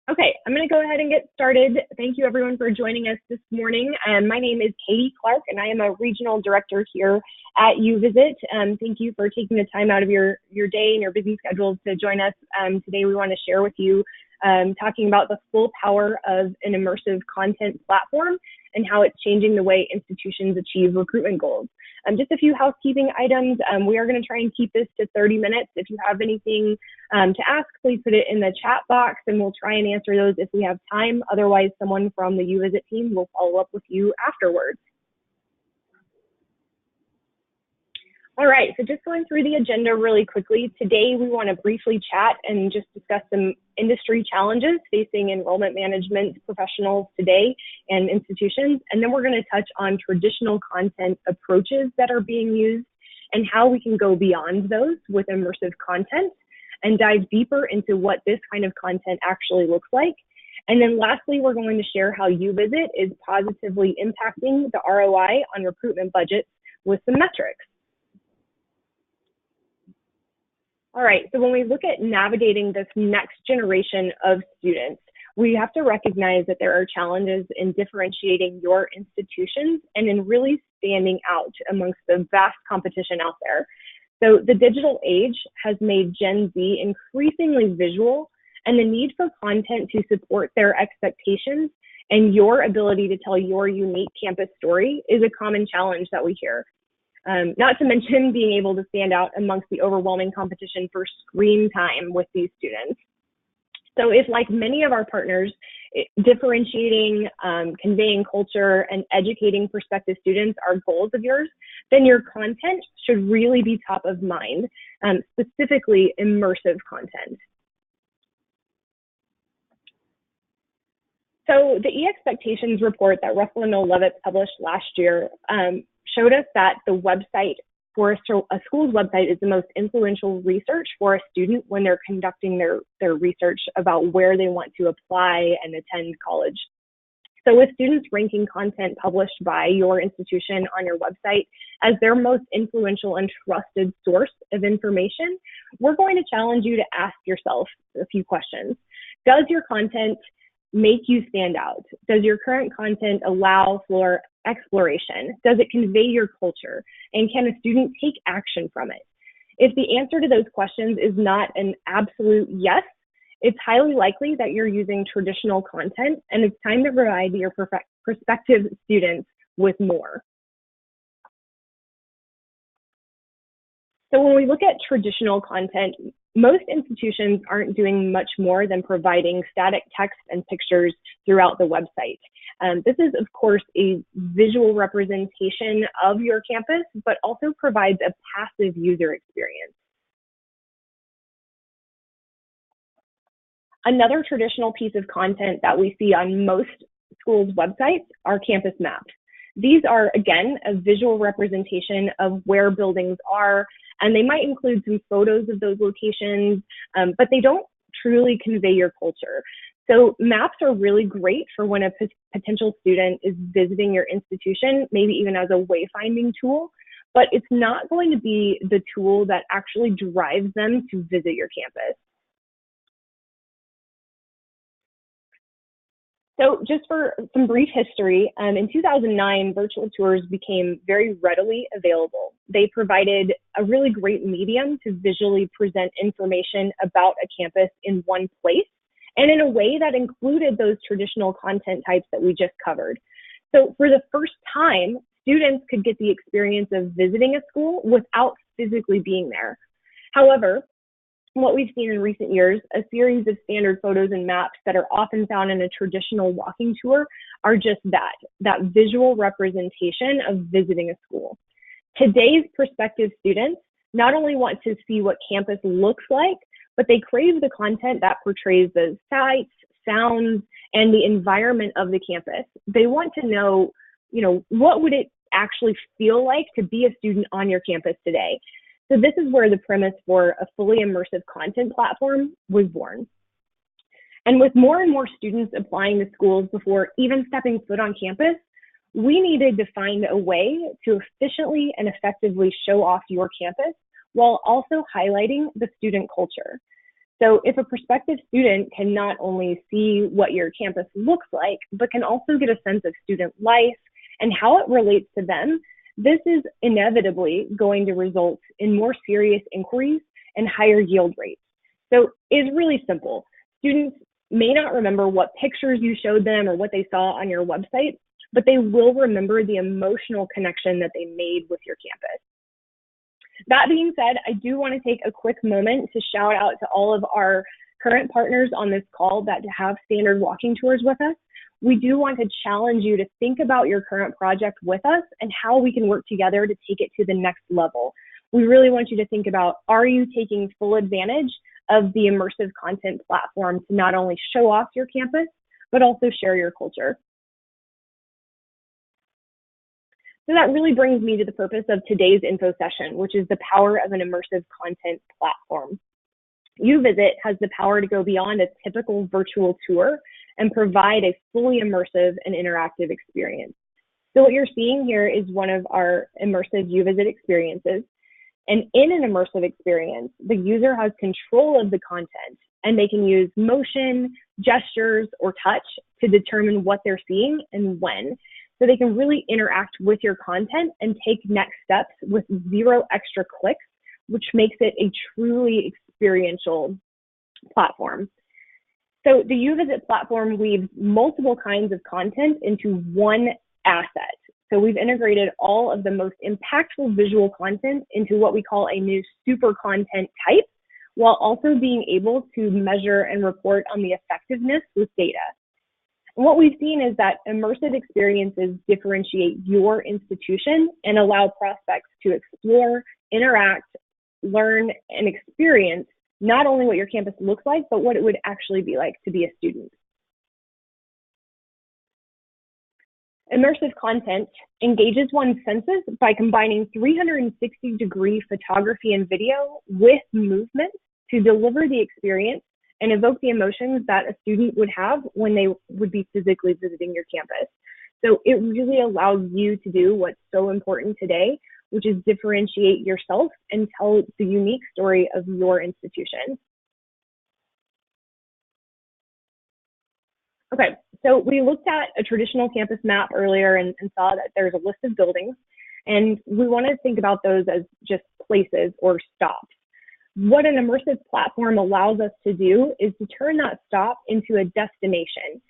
Okay, I'm going to go ahead and get started. Thank you everyone for joining us this morning. My name is Katie Clark and I am a regional director here at YouVisits. Thank you for taking the time out of your day and your busy schedules to join us. Today we want to share with you talking about the full power of an immersive content platform and how it's changing the way institutions achieve recruitment goals. Just a few housekeeping items. We are going to try and keep this to 30 minutes. If you have anything to ask, please put it in the chat box and we'll try and answer those if we have time. Otherwise, someone from the YouVisit team will follow up with you afterwards. All right, so just going through the agenda really quickly. Today, we want to briefly chat and just discuss some industry challenges facing enrollment management professionals today and institutions. And then we're going to touch on traditional content approaches that are being used and how we can go beyond those with immersive content and dive deeper into what this kind of content actually looks like. And then lastly, we're going to share how YouVisit is positively impacting the ROI on recruitment budgets with some metrics. All right, so when we look at navigating this next generation of students, we have to recognize that there are challenges in differentiating your institutions and in really standing out amongst the vast competition out there. So the digital age has made Gen Z increasingly visual, and the need for content to support their expectations and your ability to tell your unique campus story is a common challenge that we hear. Not to mention being able to stand out amongst the overwhelming competition for screen time with these students. So if, like many of our partners, differentiating, conveying culture, and educating prospective students are goals of yours, then your content should really be top of mind, specifically immersive content. So the E-Expectations report that Russell and Levitt published last year showed us that the website for a school's website is the most influential research for a student when they're conducting their research about where they want to apply and attend college. So with students ranking content published by your institution on your website as their most influential and trusted source of information, we're going to challenge you to ask yourself a few questions. Does your content make you stand out? Does your current content allow for exploration? Does it convey your culture? And can a student take action from it? If the answer to those questions is not an absolute yes, it's highly likely that you're using traditional content and it's time to provide your prospective students with more. So when we look at traditional content, most institutions aren't doing much more than providing static text and pictures throughout the website. This is, of course, a visual representation of your campus, but also provides a passive user experience. Another traditional piece of content that we see on most schools' websites are campus maps. These are, again, a visual representation of where buildings are, and they might include some photos of those locations, but they don't truly convey your culture. So maps are really great for when a potential student is visiting your institution, maybe even as a wayfinding tool, but it's not going to be the tool that actually drives them to visit your campus. So just for some brief history, in 2009, virtual tours became very readily available. They provided a really great medium to visually present information about a campus in one place and in a way that included those traditional content types that we just covered. So for the first time, students could get the experience of visiting a school without physically being there. However, what we've seen in recent years, a series of standard photos and maps that are often found in a traditional walking tour are just that visual representation of visiting a school. Today's prospective students not only want to see what campus looks like, but they crave the content that portrays the sights, sounds, and the environment of the campus. They want to know, what would it actually feel like to be a student on your campus today? So this is where the premise for a fully immersive content platform was born. And with more and more students applying to schools before even stepping foot on campus, we needed to find a way to efficiently and effectively show off your campus while also highlighting the student culture. So if a prospective student can not only see what your campus looks like, but can also get a sense of student life and how it relates to them, this is inevitably going to result in more serious inquiries and higher yield rates. So it's really simple. Students may not remember what pictures you showed them or what they saw on your website, but they will remember the emotional connection that they made with your campus. That being said, I do want to take a quick moment to shout out to all of our current partners on this call that have standard walking tours with us. We do want to challenge you to think about your current project with us and how we can work together to take it to the next level. We really want you to think about, are you taking full advantage of the immersive content platform to not only show off your campus, but also share your culture? So that really brings me to the purpose of today's info session, which is the power of an immersive content platform. YouVisit has the power to go beyond a typical virtual tour and provide a fully immersive and interactive experience. So what you're seeing here is one of our immersive YouVisit experiences. And in an immersive experience, the user has control of the content and they can use motion, gestures, or touch to determine what they're seeing and when. So they can really interact with your content and take next steps with zero extra clicks, which makes it a truly experiential platform. So the YouVisits platform weaves multiple kinds of content into one asset. So we've integrated all of the most impactful visual content into what we call a new super content type, while also being able to measure and report on the effectiveness with data. And what we've seen is that immersive experiences differentiate your institution and allow prospects to explore, interact, learn, and experience not only what your campus looks like, but what it would actually be like to be a student. Immersive content engages one's senses by combining 360-degree photography and video with movement to deliver the experience and evoke the emotions that a student would have when they would be physically visiting your campus. So it really allows you to do what's so important today, which is differentiate yourself and tell the unique story of your institution. Okay, so we looked at a traditional campus map earlier and saw that there's a list of buildings, and we want to think about those as just places or stops. What an immersive platform allows us to do is to turn that stop into a destination.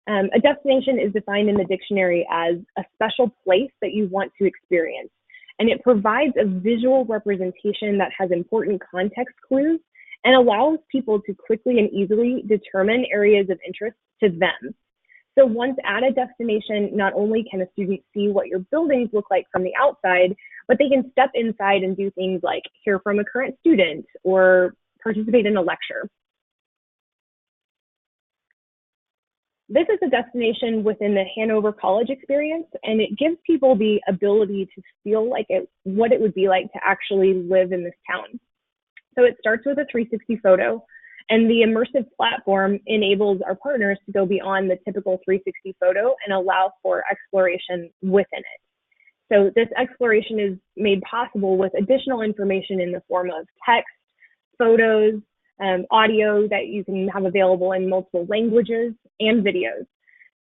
A destination is defined in the dictionary as a special place that you want to experience, and it provides a visual representation that has important context clues and allows people to quickly and easily determine areas of interest to them. So once at a destination, not only can a student see what your buildings look like from the outside, but they can step inside and do things like hear from a current student or participate in a lecture. This is a destination within the Hanover College experience, and it gives people the ability to feel like what it would be like to actually live in this town. So it starts with a 360 photo, and the immersive platform enables our partners to go beyond the typical 360 photo and allow for exploration within it. So this exploration is made possible with additional information in the form of text, photos, audio that you can have available in multiple languages, and videos.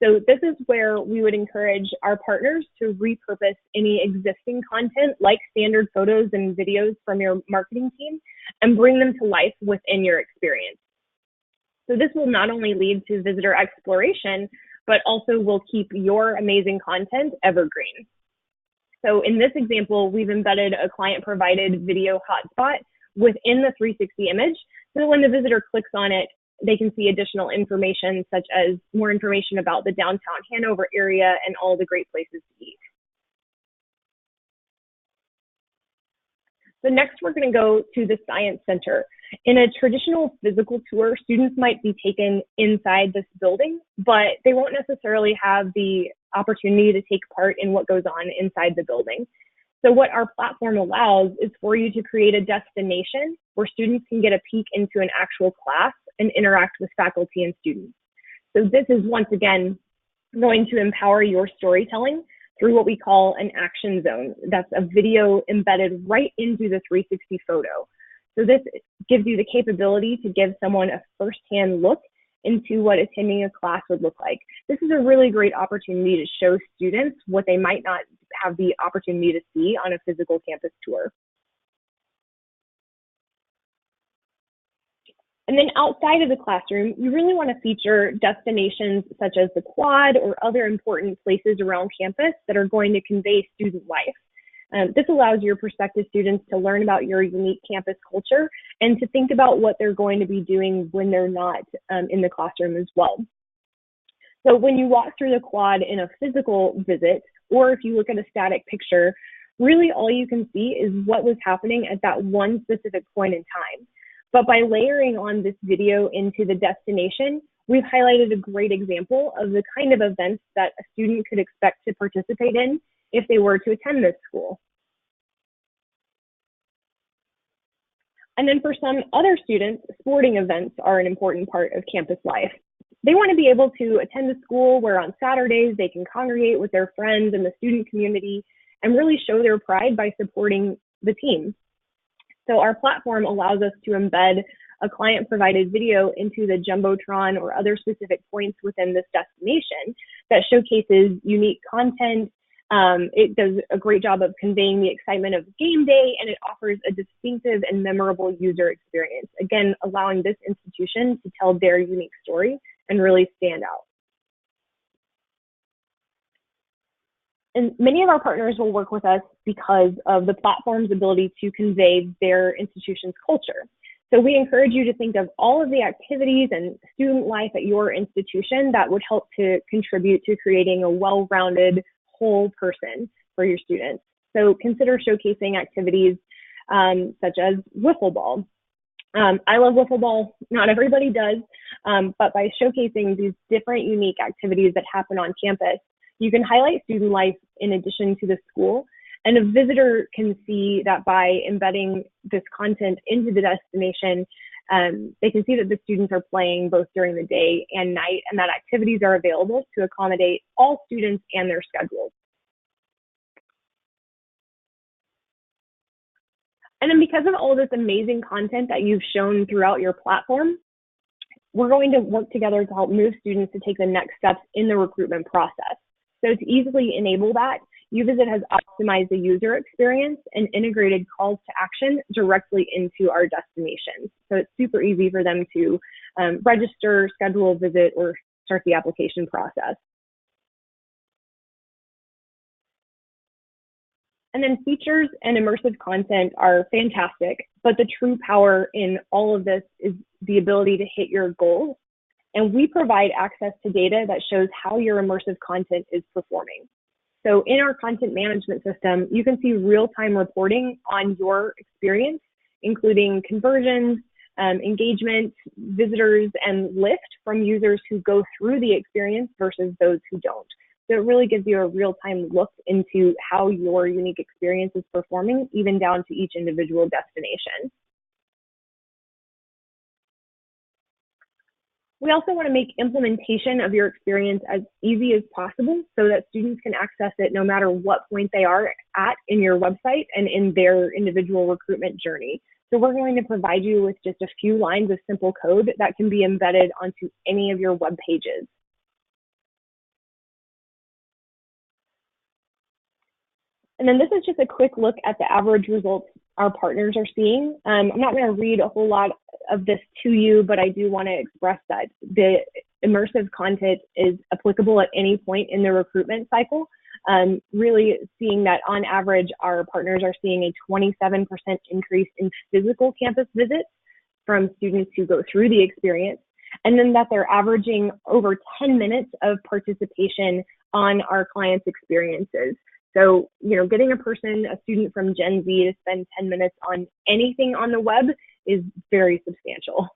So this is where we would encourage our partners to repurpose any existing content like standard photos and videos from your marketing team and bring them to life within your experience. So this will not only lead to visitor exploration, but also will keep your amazing content evergreen. So in this example, we've embedded a client-provided video hotspot within the 360 image, so that when the visitor clicks on it, they can see additional information, such as more information about the downtown Hanover area and all the great places to eat. So next, we're going to go to the Science Center. In a traditional physical tour, students might be taken inside this building, but they won't necessarily have the opportunity to take part in what goes on inside the building. So what our platform allows is for you to create a destination where students can get a peek into an actual class and interact with faculty and students. So this is once again going to empower your storytelling through what we call an action zone. That's a video embedded right into the 360 photo. So this gives you the capability to give someone a firsthand look into what attending a class would look like. This is a really great opportunity to show students what they might not have the opportunity to see on a physical campus tour. And then outside of the classroom, you really want to feature destinations such as the quad or other important places around campus that are going to convey student life. This allows your prospective students to learn about your unique campus culture and to think about what they're going to be doing when they're not in the classroom as well. So when you walk through the quad in a physical visit, or if you look at a static picture, really all you can see is what was happening at that one specific point in time. But by layering on this video into the destination, we've highlighted a great example of the kind of events that a student could expect to participate in if they were to attend this school. And then for some other students, sporting events are an important part of campus life. They want to be able to attend a school where on Saturdays they can congregate with their friends and the student community and really show their pride by supporting the team. So our platform allows us to embed a client-provided video into the Jumbotron or other specific points within this destination that showcases unique content. It does a great job of conveying the excitement of game day, and it offers a distinctive and memorable user experience, again, allowing this institution to tell their unique story and really stand out. And many of our partners will work with us because of the platform's ability to convey their institution's culture. So we encourage you to think of all of the activities and student life at your institution that would help to contribute to creating a well-rounded whole person for your students. So consider showcasing activities such as wiffle ball. I love wiffle ball, not everybody does, but by showcasing these different unique activities that happen on campus, you can highlight student life in addition to the school, and a visitor can see that by embedding this content into the destination, they can see that the students are playing both during the day and night, and that activities are available to accommodate all students and their schedules. And then because of all of this amazing content that you've shown throughout your platform, we're going to work together to help move students to take the next steps in the recruitment process. So to easily enable that, YouVisit has optimized the user experience and integrated calls to action directly into our destinations. So it's super easy for them to register, schedule a visit, or start the application process. And then features and immersive content are fantastic, but the true power in all of this is the ability to hit your goals. And we provide access to data that shows how your immersive content is performing. So in our content management system, you can see real-time reporting on your experience, including conversions, engagement, visitors, and lift from users who go through the experience versus those who don't. So it really gives you a real-time look into how your unique experience is performing, even down to each individual destination. We also want to make implementation of your experience as easy as possible so that students can access it no matter what point they are at in your website and in their individual recruitment journey. So we're going to provide you with just a few lines of simple code that can be embedded onto any of your web pages. And then this is just a quick look at the average results our partners are seeing. I'm not going to read a whole lot of this to you, but I do want to express that the immersive content is applicable at any point in the recruitment cycle. Really seeing that on average, our partners are seeing a 27% increase in physical campus visits from students who go through the experience, and then that they're averaging over 10 minutes of participation on our clients' experiences. So, getting a student from Gen Z to spend 10 minutes on anything on the web is very substantial.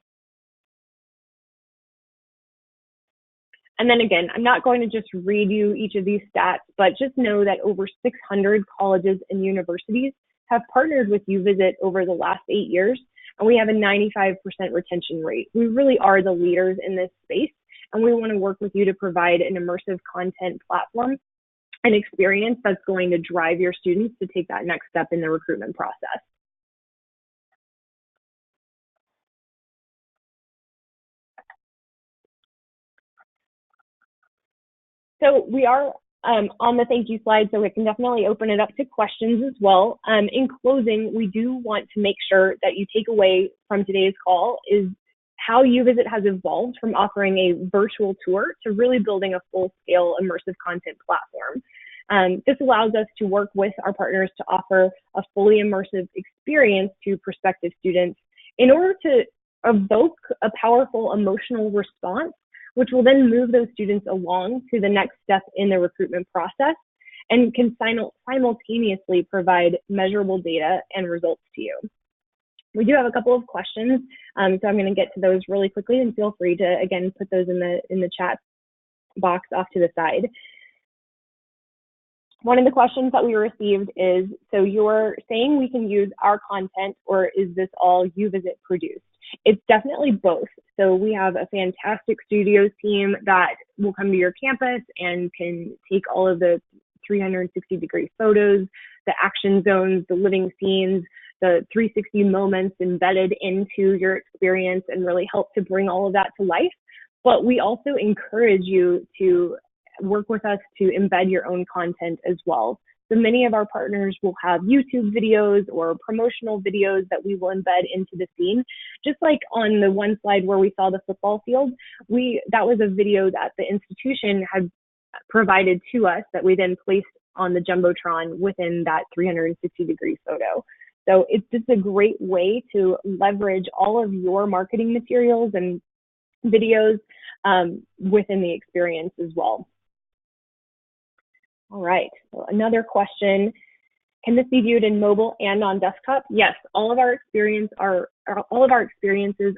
And then again, I'm not going to just read you each of these stats, but just know that over 600 colleges and universities have partnered with YouVisit over the last 8 years, and we have a 95% retention rate. We really are the leaders in this space, and we want to work with you to provide an immersive content platform an experience that's going to drive your students to take that next step in the recruitment process. So we are on the thank you slide, so we can definitely open it up to questions as well. In closing, we do want to make sure that you take away from today's call is how YouVisit has evolved from offering a virtual tour to really building a full-scale immersive content platform. This allows us to work with our partners to offer a fully immersive experience to prospective students in order to evoke a powerful emotional response, which will then move those students along to the next step in the recruitment process and can simultaneously provide measurable data and results to you. We do have a couple of questions, so I'm going to get to those really quickly, and feel free to, again, put those in the chat box off to the side. One of the questions that we received is, so you're saying we can use our content, or is this all YouVisit produced? It's definitely both. So we have a fantastic studios team that will come to your campus and can take all of the 360-degree photos, the action zones, the living scenes, the 360 moments embedded into your experience, and really help to bring all of that to life. But we also encourage you to work with us to embed your own content as well. So many of our partners will have YouTube videos or promotional videos that we will embed into the scene. Just like on the one slide where we saw the football field, that was a video that the institution had provided to us that we then placed on the Jumbotron within that 360-degree photo. So it's just a great way to leverage all of your marketing materials and videos within the experience as well. All right, so another question, can this be viewed in mobile and on desktop? Yes, all of our experiences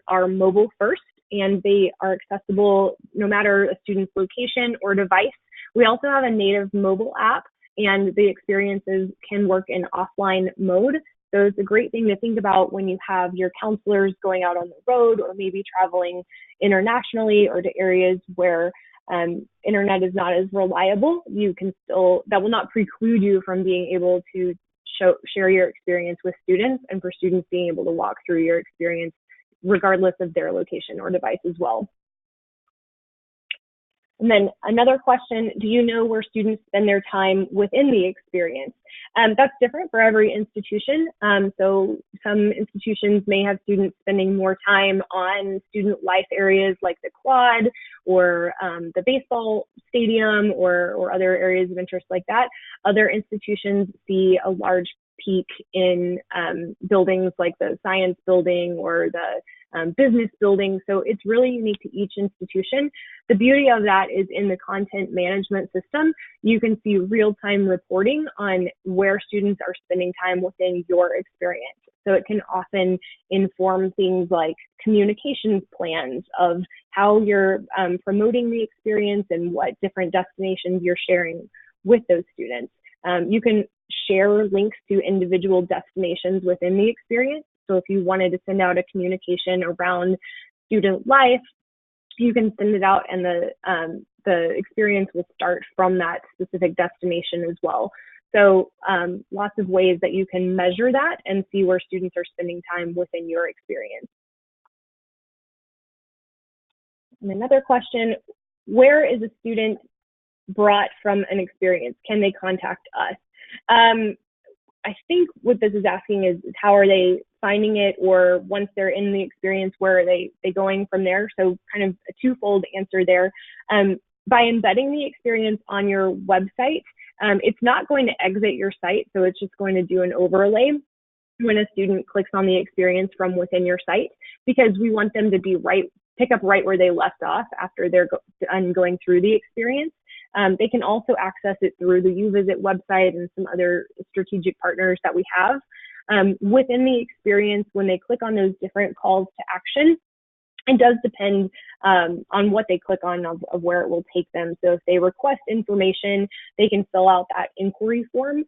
are mobile first, and they are accessible no matter a student's location or device. We also have a native mobile app, and the experiences can work in offline mode. So it's a great thing to think about when you have your counselors going out on the road, or maybe traveling internationally or to areas where internet is not as reliable. You can still, that will not preclude you from being able to share your experience with students, and for students being able to walk through your experience regardless of their location or device as well. And then another question, do you know where students spend their time within the experience? That's different for every institution. So some institutions may have students spending more time on student life areas like the quad or the baseball stadium or other areas of interest like that. Other institutions see a large peak in buildings like the science building or the business building. So it's really unique to each institution. The beauty of that is in the content management system, you can see real-time reporting on where students are spending time within your experience. So it can often inform things like communications plans of how you're promoting the experience and what different destinations you're sharing with those students. You can share links to individual destinations within the experience. So if you wanted to send out a communication around student life, you can send it out, and the experience will start from that specific destination as well. So lots of ways that you can measure that and see where students are spending time within your experience. And another question, where is a student brought from an experience? Can they contact us? I think what this is asking is how are they finding it, or once they're in the experience, where are they going from there? So kind of a twofold answer there. By embedding the experience on your website, it's not going to exit your site, so it's just going to do an overlay when a student clicks on the experience from within your site, because we want them to pick up right where they left off after they're done going through the experience. They can also access it through the YouVisit website and some other strategic partners that we have. Within the experience, when they click on those different calls to action, it does depend on what they click on of where it will take them. So if they request information, they can fill out that inquiry form.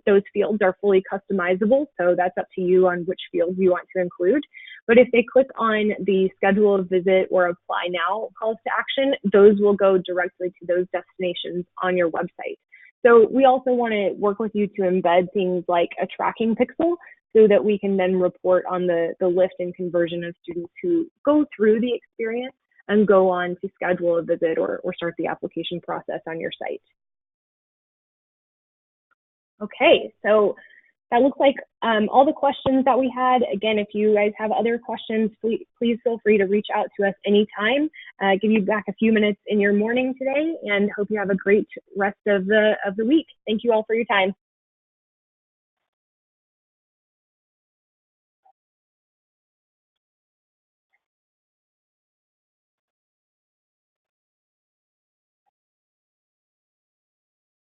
Those fields are fully customizable, so that's up to you on which fields you want to include. But if they click on the schedule a visit or apply now calls to action, those will go directly to those destinations on your website. So we also want to work with you to embed things like a tracking pixel, so that we can then report on the lift and conversion of students who go through the experience and go on to schedule a visit or start the application process on your site. Okay, so that looks like all the questions that we had. Again, if you guys have other questions, please feel free to reach out to us anytime. Give you back a few minutes in your morning today, and hope you have a great rest of the week. Thank you all for your time.